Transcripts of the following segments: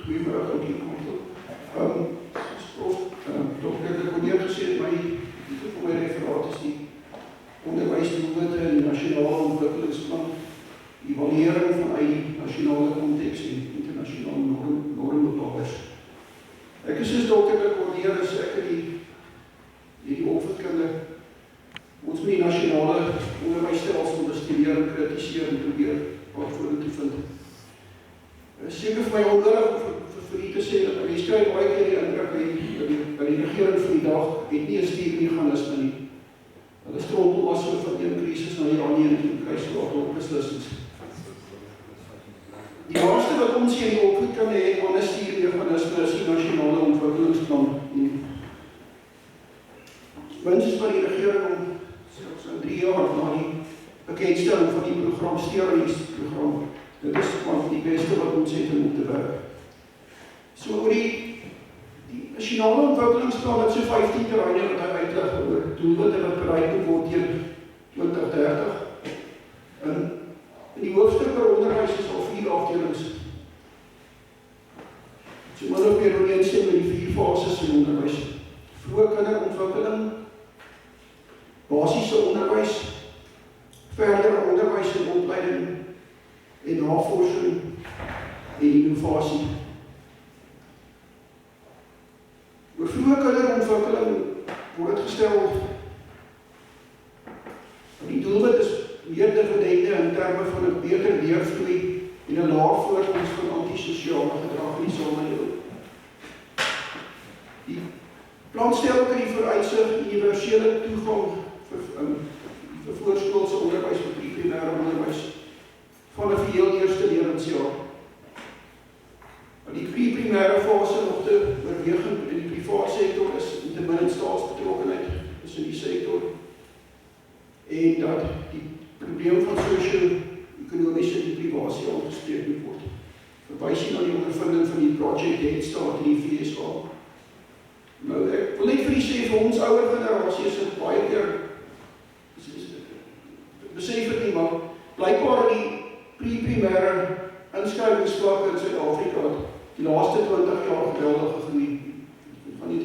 Goeiemiddag ook hier kom toe. Dr. De Koneer gesê het, my titel van my referaat is die onderwysdoelwitte en die nasionale ontwikkelingsplan, evaluering vanuit die nasionale konteks en internasionale normbepalers. Ek is soos Dr. De Koneer, is ek die opvoedkunde. Ons moet die nasionale onderwysstelsel bestudeer en kritiseer en probeer waarvoor te vind. Seker vir my onnodig vir u te sê dat mens kry baie keer die indruk by die regering van die dag het nie 'n stuurmeganisme nie. Hulle strompel as so van een krisis na die ander en toe kry so wat beslissings. Die laaste wat ons hier in die opvoedkunde het aan 'n stuurmeganisme is die nasionale ontwikkelingsplan. Wens van die regering om so 3 jaar na die bekendstelling van die program steuringsprogram. Dit is van die beste wat ons het om te werk. So oor die nasionale ontwikkelingsplan het so 15 terreine wat hy uitlig oor doelwitte wat bereik moet word teen 2030. In die hoofstuk oor onderwys is al 4 afdelings. So min of meer ooreenstem met die 4 fases in onderwys. Vroeë kinderontwikkeling, basiese onderwys, verdere onderwys en opleiding en navorsing en innovasie. Oor vroeë kinderontwikkeling word dit gestel, die doelwit is meer dividende in terme van 'n beter leervloei en 'n laer voorkoms van antisosiale gedrag in die samelewing. Die plan stel ook in die vooruitsig universele toegang vir voorskoolse onderwys vir die primêre onderwys van 'n geheel eerste lewensjaar. Die pre-primêre fase nog te oorweging in die privaat sektor is ten minste staatsbetrokkenheid is in die sektor en dat die probleem van sosio-ekonomiese deprivasie aangespreek moet word. Verwys jy na die ondervinding van die Project Head Start in die VSA. Nou, ek wil net vir die sê, vir ons ouer generasie is dit baie keer besef het nie, maar blykbaar die pre-primêre inskrywingsvlakke in Suid-Afrika die laaste 20 jaar geweldig gegroei van die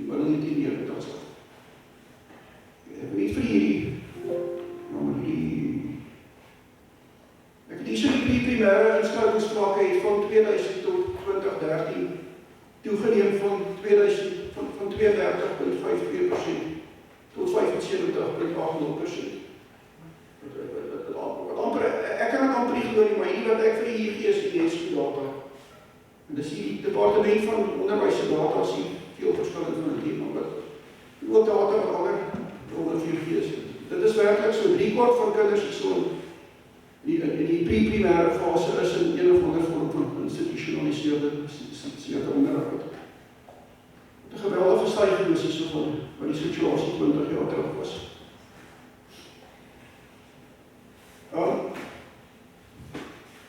middel 1990 af. Ek weet vir hierdie ek het hier so die pre-primêre inskrywingsvlakke het van 2000 tot 2013 toegeneem van 32,52% tot 75,80%. Ek kan het amper nie glo nie, maar hier wat ek vir die hier gee is die UNESCO data. En dis die departement van onderwys se data is veel verskillend van die thema, maar ook data wat ander onder 4G is. Dit is werklik so 3/4 van kinders die so in die pre-primêre fase is in een of ander vorm van institusionaliseerde onderrig. Wat 'n geweldige styging is hierso van wat die situasie 20 jaar terug was.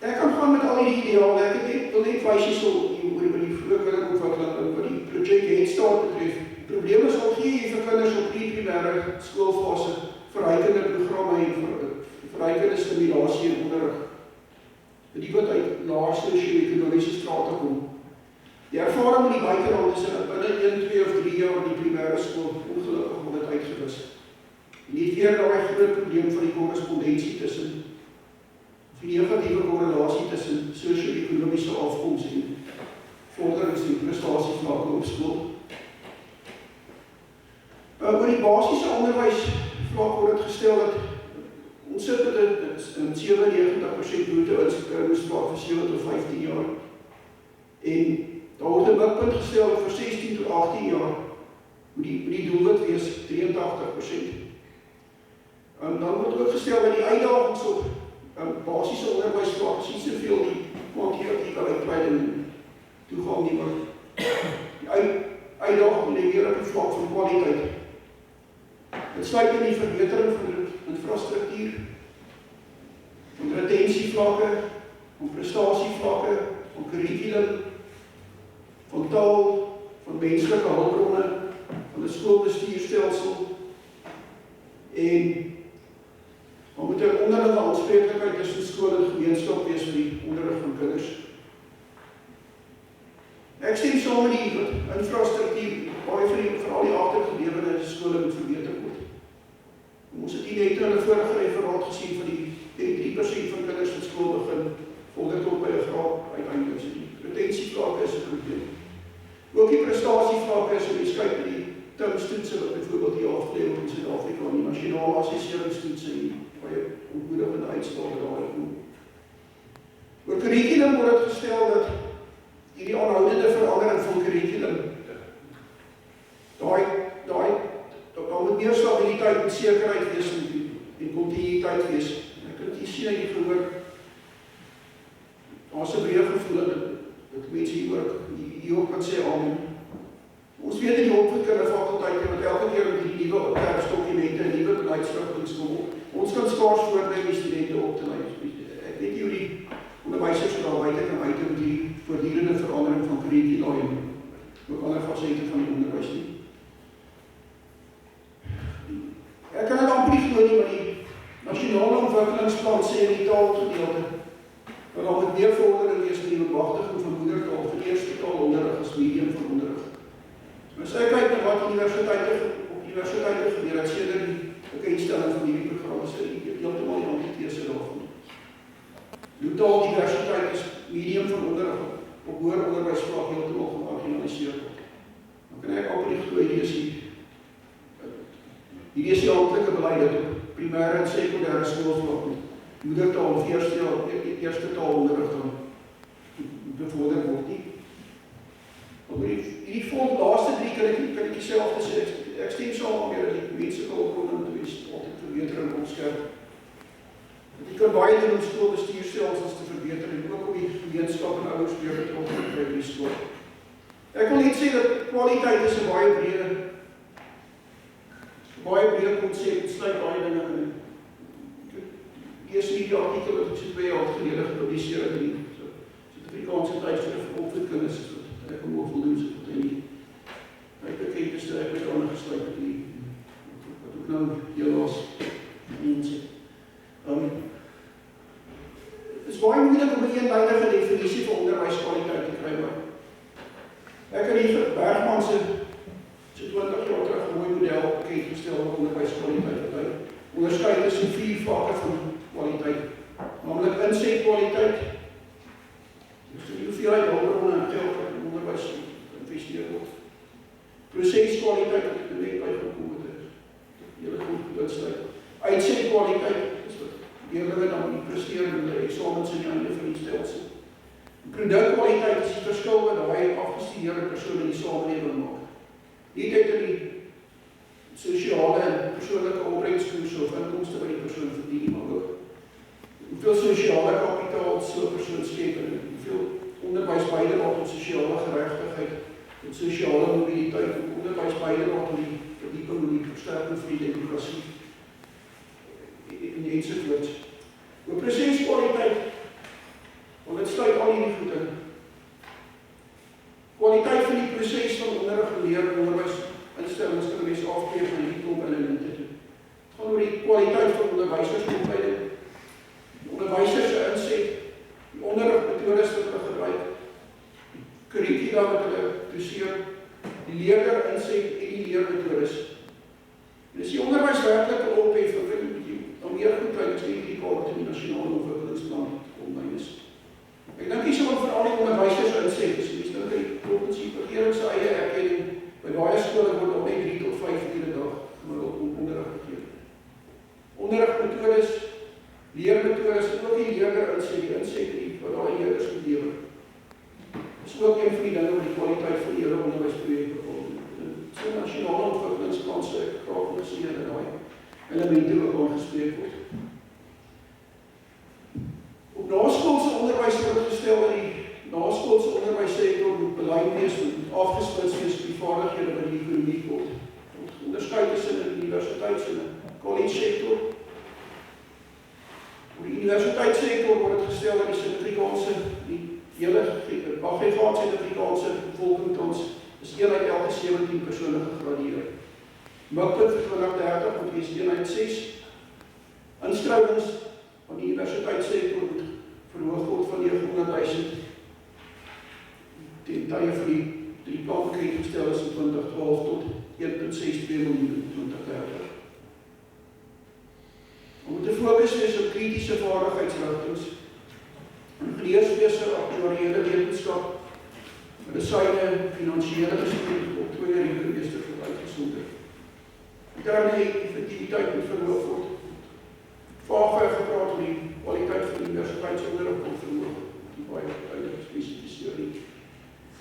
Ek kan gaan met al die ideale, ek wil net wys hierso oor die vroeë kinderontwikkeling wat die Project Head Start betref. Die probleem is al gee jy vir kinders op pre-primêre skoolfase verrykende programme en verrykende stimulasie en onderrig. Die wat uit laer sosio-ekonomiese strate kom. Die ervaring met die buiteland is dat binne 1, 2 of 3 jaar in die primêre skool ongelukkig word dit uitgewis. En nie weer daai groot probleem van die korrespondensie tussen die negatiewe korrelasie tussen sosio-ekonomiese afkoms en vorderings en prestasievlakke op skool. Oor die basiese onderwys vlak word dit gestel dat ons sit met 'n 97% bruto inskrywingsvlak vir 7 tot 15 jaar. En daar word 'n mikpunt gestel vir 16 tot 18 jaar moet die doelwit wees 83%. Dan word ook gestel dat die uitdagings op basiese onderwysvlak is nie soveel die kwantitatief uitbreiding en toegang nie, maar die uitdaging lê meer op die vlak van kwaliteit. Dit sluit in die verbetering van infrastruktuur, van retentievlakke, van prestasievlakke, van kurrikulum, van taal, van menslike hulpbronne, van 'n skoolbestuurstelsel en maar moet 'n onderlinge aanspreeklikheid tussen skool en gemeenskap wees vir die onderrig van kinders. Ek stem saam met die infrastruktuur, baie vir al die agtergelewerde skole moet verbeter word. Ons het hier net in 'n vorige referaat gesien van die 3% van kinders wat skool begin, vorder tot by 'n graad uiteindelik. So die retentievlakke is 'n probleem. Ook die prestasievlakke is, as jy kyk na die TIMSS-toetse wat byvoorbeeld hier afgelê word in Suid-Afrika, en die nasionale assesseringstoetse en baie ontmoedigende uitslae daar kom. Oor kurrikulum word dit gestel dat hierdie aanhoudende verandering van kurrikulum, daar moet meer stabiliteit en sekerheid wees en kontinuïteit wees. Ek kan nie sien uit die gehoor, daar's 'n breë gevoel dat mense hier ook kan sê amen. Ons weet in die opvoedkundige fakulteit wat elke keer met die nuwe termsdokumente en nuwe beleidsrigtinge kom op. Ons kan skaars voorberei om die studente op te lei. Ek weet nie hoe die onderwysers daar buite kan uithou met die voortdurende verandering van kurrikula en ook ander fasette van die onderwys nie. Ek kan dit amper nie glo nie, maar die nasionale ontwikkelingsplan sê in die taalgedeelte dat daar moet meer vordering wees in die bemagtiging van moedertaal vir eerste taalonderrig as medium van onderrig. As ek kyk na wat universiteite gebeur het sedert die bekendstelling van hierdie programme, sê ek heeltemal die antithese daarvan. Die taaldiversiteit is medium van onderrig op hoër onderwysvlak heeltemal gemarginaliseer word. Dan kan ek amper nie glo hierdie is die amptelike beleid dat op primêre en sekondêre skoolvlak moedertaal of eerste taalonderrig dan bevorder word nie. Hierdie laaste drie kan ek dieselfde sê, ek stem saam met die menslike hulpbronne moet wees altyd verbetering opskerp. Jy kan baie doen om skoolbestuurstelsels te verbeter en ook om die gemeenskap en ouers weer betrokke te kry by die skool. Ek wil net sê dat kwaliteit is 'n baie breë konsep, het sluit baie dinge in. Eers die artikel wat ek so 2 jaar gelede gepubliseer het in die Suid-Afrikaanse tydskrif vir opvoedkunde, ek kan ook voldoen so tot in die bekendste ek het aangesluit met die wat ook nou helaas mense. Het is baie moeilik om 'n eenduidige definisie van onderwyskwaliteit te kry, maar ek het hier Bergman se 20 jaar terug 'n mooi model bekendgestel van onderwyskwaliteit wat hy onderskei tussen 4 vlakke van kwaliteit, naamlik insetkwaliteit, dus die hoeveelheid hulpbronne en geld wat in onderwys geïnvesteer word. Proseskwaliteit wat ek net bygekom het, hele goed insluit. Uitsetkwaliteit, dis wat leerlinge dan presteer in hulle eksamens aan die einde van die stelsel. Produkkwaliteit is die verskil wat daai afgestudeerde persoon in die samelewing maak. Nie net in die sosiale en persoonlike opbrengskoers of inkomste by die persoon verdien, maar ook hoeveel sosiale kapitaal so 'n persoon skep en hoeveel onderwys bydra tot sosiale geregtigheid, tot sosiale mobiliteit, onderwys bydra tot die verdieping en die versterking van die demokrasie en ensovoorts. Oor proseskwaliteit, want dit sluit al hierdie goed in. Kwaliteit van die proses van onderrig en leer en onderwysinstellings kan mens afkeer van hierdie klomp elemente toe. Het gaan oor die kwaliteit van onderwysersopleiding, die onderwysers se inset, die onderrigmetodes wat hulle gebruik, die kurrikula wat hulle doseer, die leerder inset en die leermetodes. En as die onderwys werklik ophef, dan wil ek meer goed kyk as die kaart in die nasionale ontwikkelingsplan online is. Ek dink nie so wat vir al die onderwysers inset is. Dis nou die provinsie regering se eie erkenning. By baie skole word al net 3 tot 5 ure 'n dag gemiddeld onderrig gegee. Onderrigmetodes, leermetodes en ook die leerder inset wat daai leerders moet lewer. Dis ook een van die dinge wat die kwaliteit van die hele onderwysprojek bepaal. So nasionale ontwikkelingsplan sê ek graag wil sien dat daai elemente wat aangespreek word. Op naskoolse onderwys word gestel dat die naskoolse onderwyssektor moet belyn wees, moet afgesplits wees op die vaardighede wat die ekonomie word. Onderskei tussen 'n universiteits- en 'n college-sektor. Op die universiteitssektor word dit gestel dat die Suid-Afrikaanse, die hele aggregaat Suid-Afrikaanse bevolking tans is 1 uit elke 17 persone gegradueer. Mikpunt vir 2030 moet wees 1 uit 6. Inskrywings van die universiteitssektor moet verhoog word van 900,000 teen die tye van die plan bekend gestel is in 2012 tot 1,62 miljoen in 2030. Om te fokus is op kritische vaardigheidsrigtings in geneeswese, aktuariële wetenskap, medisyne, finansiële bestuur, octrooi en rekenmeester vir uitgesonderd. Daarmee effektiwiteit moet verhoog word. Vaagweg gepraat oor die kwaliteit van die universiteitsonderrig kon verhoog, die baie duidelik gespesifiseer nie.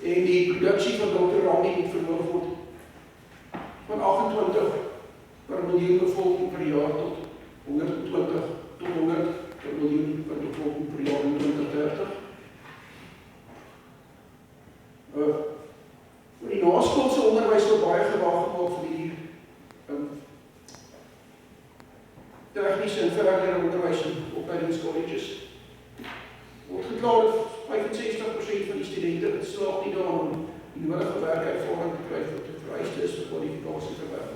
En die produksie van doktorandie moet verhoog word van 28 per miljoen bevolking per jaar tot 120 tot 100 per miljoen per bevolking per jaar in 2030. Voor die naskoolse onderwys word baie gewag gemaak vir die tegniese en verdere onderwys en opleidingscolleges. Word geklaar dat 65% van die studente slaag nie daar om die nodige werkervaring te kry wat te vereiste is vir kwalifikasie vir werk.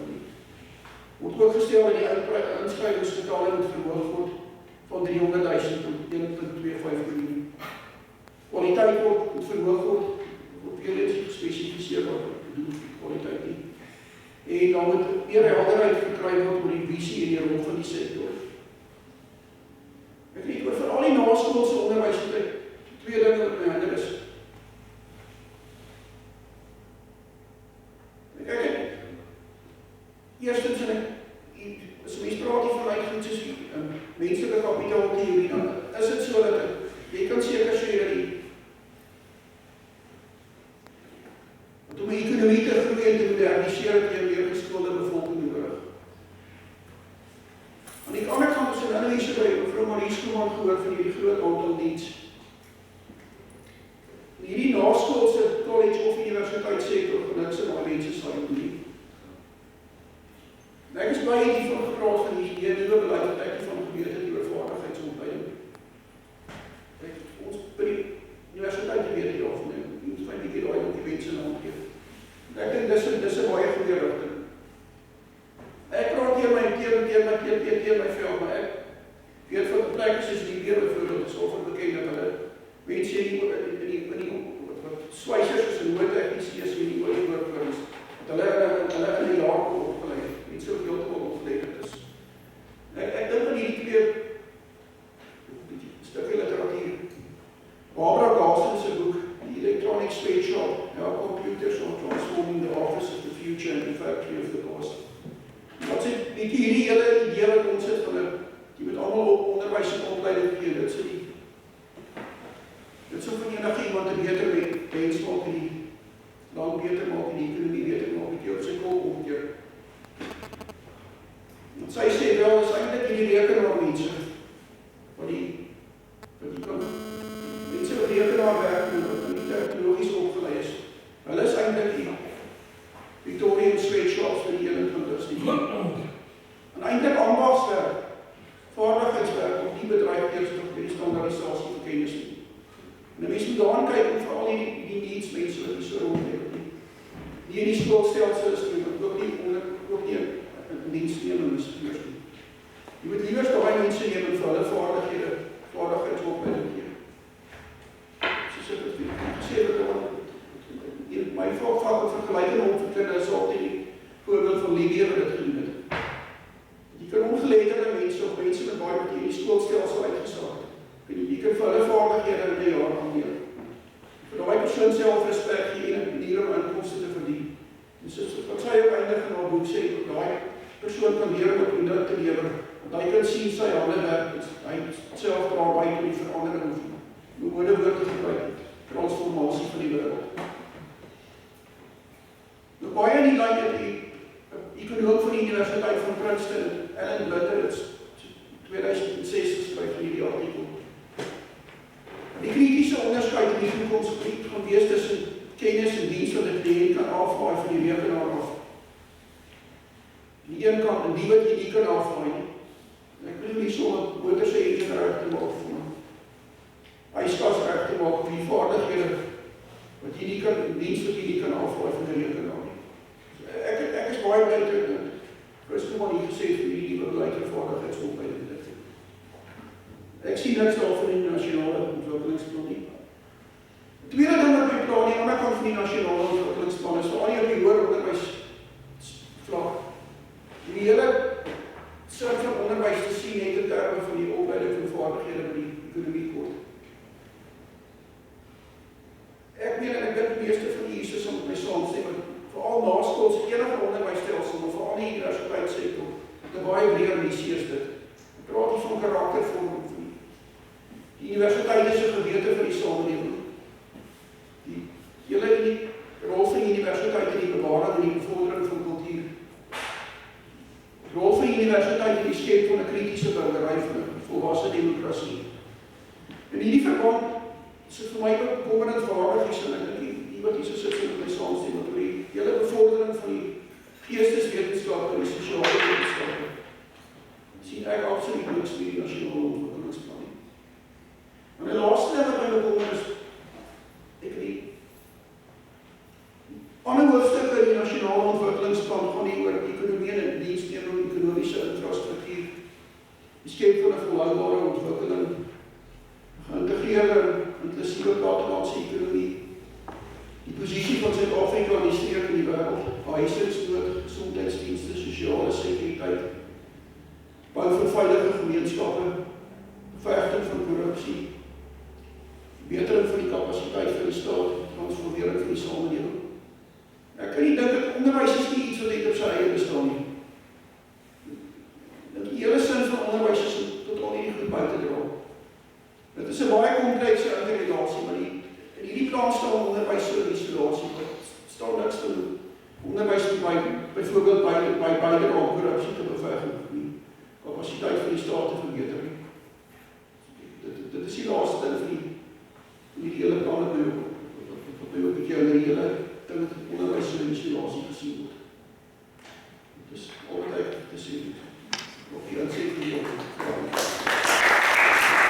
Word ook gestel dat die inskrywingsgetalle moet verhoog word van 300.000 tot 1,25 miljoen. Kwaliteit moet verhoog word, word weer eens gespesifiseer wat bedoel vir kwaliteit nie. En dan moet meer helderheid verkry word oor die visie en die rol van die sektor. Ek weet oor vir al die naskoolse onderwys het ek twee dinge wat my hande is. Eerstens, as mens praat hier van uitgoed soos menslike kapitaaltheorie, dan is dit so dat jy kan seker sê dat om die ekonomie te groei en te moderniseer het jy meer geskoolde bevolking nodig. Aan die ander kant is er mense by mevrou Marie Skooman gehoor van hierdie groot aantal diens. Hierdie naskoolse college of universiteitssektor van niks en al mense sal doen. Ek is baie die van gepraat van die nuwe beleid wat ek van geweet het oor vaardigheidsopleiding. Ons by die universiteit weet hier of nie, ons vind die daai op die mense naam gee. Ek dink dis 'n baie goeie rigting. Ek praat hier my keer my veld, maar ek weet van plekke soos die weer byvoorbeeld is of bekend dat hulle mense hier in die wat swaisers is en noodtegniesies in die oliewerkers. Hulle in die jaar opgelei. Niet zo heel te opgeleverd is. Ik denk dat die twee stukken literatuur. Barbara Dawson's boek, The Electronic Space Shop, How Computers Are Transforming the Office of the Future and the Factory of the Past. Dat is die hele idee wat ons het van die moet allemaal op onderwijs en opleiding gee. Dit is so van enige iemand een beter mens maak en die land beter maak en die ekonomie beter maak, die op sy kop omkeer. Want sy sê wel, is eintlik hierdie rekenaar mense, wat die kan, mense wat rekenaar werk en wat nie technologisch opgeleid is. Hulle is eintlik die Victorian sweatshops vir die 21ste eeu. En eintlik ambachtswerk, vaardigheidswerk, op die bedryf eerst nog by die standaardisasie van kennis nie. En die mens moet daaraan kyk om vooral die needs mense wat die so rondleef nie. Nie in die skoolstelsel is nie, maar ook nie dienstneming is eers nie. Jy moet liewers daai mense neem en vir hulle vaardigheidsopleiding gee. Soos ek het gesê dat my vak wat vergelyking om vir kinders is altyd die voorbeeld van Libië wat dit gedoen het. Jy kan ongeletterde mense of mense met baie wat jy in die skoolstelsel uitgesaak het. Jy kan vir hulle vaardighede in die jaar aanleer. Vir daai persoon selfrespek gee en 'n manier om inkomste te verdien. Dus wat sy ook eindig in haar boek sê, dat daai persoon kan leer om 'n produk te lewer, want hy kan sien sy hande werk, hy self dra by tot die verandering of hoe modewoord te gebruik het, transformasie van die wêreld. Nou baie in die lyn het die ekonoom van die Universiteit van Princeton, Alan Blinter, het 2006 geskryf in hierdie artikel. Die kritiese onderskeid in die toekomsgebied gaan wees tussen kennis en diens wat die kliënt kan aflaai van die rekenaar af. Die een kant en die wat jy nie kan aflaai nie. Ek bedoel nie so wat motors se engine reg te maak van yskas reg te maak vir die vaardighede wat jy nie kan, diens wat jy nie kan aflaai van die rekenaar nie. Ek is baie bly dat Christoffel hier gesê vir die begeleide vaardigheidsopleiding dit. Ek sien niks daarvan in die nasionale ontwikkelingsplan nie. Tweede ding wat my plan, die ander kant van die nasionale ontwikkelingsplan is veral nie op die hoër onderwys vlak. Die hele sin van onderwys te sien net in terme van die opleiding van vaardighede by die ekonomie kort. Ek meen en ek dink die meeste van die hierse sal met my saamstem, veral naskoolse enige onderwysstelsel, maar veral die universiteitssektor, te baie breër missie is dit. Ek praat hier van karaktervorming van die universiteit is 'n gewete van die samelewing. Die rol van die universiteit in die bewaring en die bevordering van kultuur. Die rol van die universiteit in die skep van 'n kritiese burgery van 'n volwasse demokrasie. In hierdie verband is dit vir my ook bekommerend waardig is, en ek dink die wat hier so sit met my saamstem, dat oor die hele bevordering van die geesteswetenskappe en die sosiale wetenskappe sien ek absoluut niks met die nasionale ontwikkelingsplan nie. En die laaste ding wat my bekommer is, ek weet ander hoofstukke in die nasionale ontwikkelingsplan gaan nie oor ekonomie en diensteenoor ekonomiese infrastruktuur, die skep van 'n volhoubare ontwikkeling, geïntegreerde inklusiewe plattelandse ekonomie, die posisie van Suid-Afrika in die streek in die wêreld, behuisingsnood, gesondheidsdienste, sosiale sekuriteit, bou vir veilige gemeenskappe, bevegting van korrupsie, verbetering van die kapasiteit van die staat, transformering van die samelewing. Ek kan nie dink dat onderwys is nie iets wat net op sy eie bestaan nie. Dat die hele sin van onderwys is om totaal nie goed by te dra. Dit is 'n baie komplekse interrelasie, maar in hierdie plan staan onderwys so in isolasie. Staan niks van onderwys byvoorbeeld by beide aan korrupsie te beveg en die kapasiteit van die staat te verbeter. Dit is die laaste ding van die hele plan wat my ook 'n bietjie in die hele ding met onderwys so in isolasie gesien word.